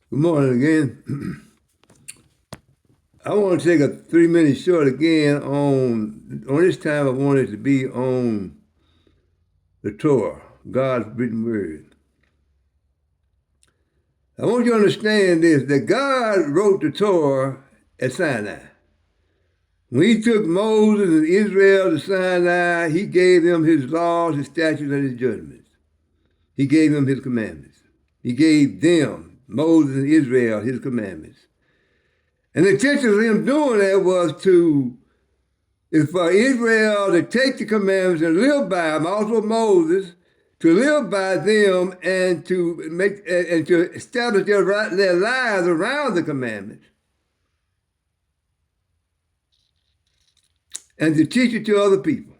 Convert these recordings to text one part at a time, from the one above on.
Good morning again. I want to take a 3 minute short again on this time I wanted to be on the Torah, God's written word. I want you to understand this, that God wrote the Torah at Sinai. When he took Moses and Israel to Sinai, he gave them his laws, his statutes, and his judgments. He gave them his commandments. He gave them, Moses and Israel, his commandments. And the intention of him doing that is for Israel to take the commandments and live by them, also Moses, to live by them and to establish their lives around the commandments and to teach it to other people.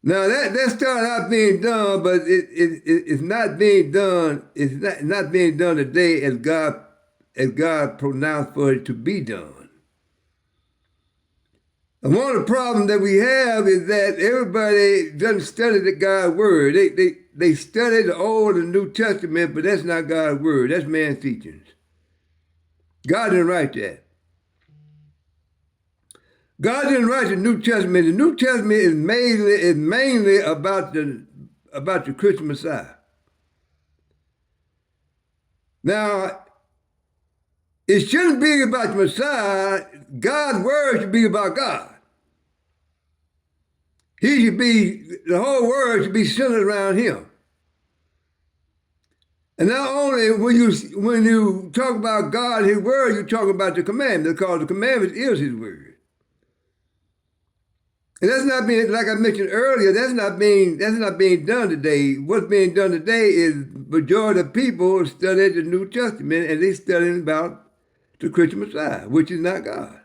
Now that started out being done, but it's not being done. It's not being done today as God pronounced for it to be done. And one of the problems that we have is that everybody doesn't study the God's word. They study the Old and New Testament, but that's not God's word. That's man's teachings. God didn't write that. God didn't write the New Testament. The New Testament is mainly about the Christian Messiah. Now, it shouldn't be about the Messiah. God's word should be about God. The whole word should be centered around him. And not only when you talk about God, his word, you're talking about the commandments, because the commandments is his word. And that's not being, like I mentioned earlier, that's not being done today. What's being done today is majority of people study the New Testament and they studying about the Christian Messiah, which is not God.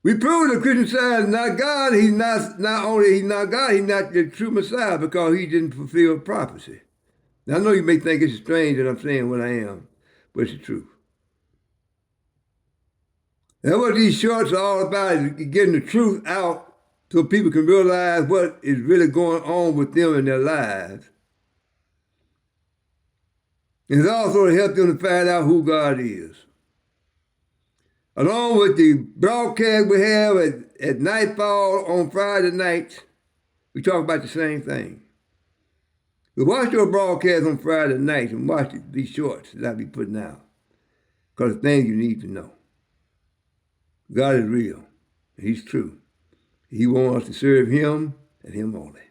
We prove the Christian Messiah is not God. He's not only he's not God, he's not the true Messiah because he didn't fulfill prophecy. Now, I know you may think it's strange that I'm saying what I am, but it's the truth. And what these shorts are all about is getting the truth out so people can realize what is really going on with them in their lives. And it's also to help them to find out who God is. Along with the broadcast we have at nightfall on Friday nights, we talk about the same thing. So watch your broadcast on Friday nights and watch these shorts that I'll be putting out. Because the things you need to know. God is real. He's true. He wants us to serve him and him only.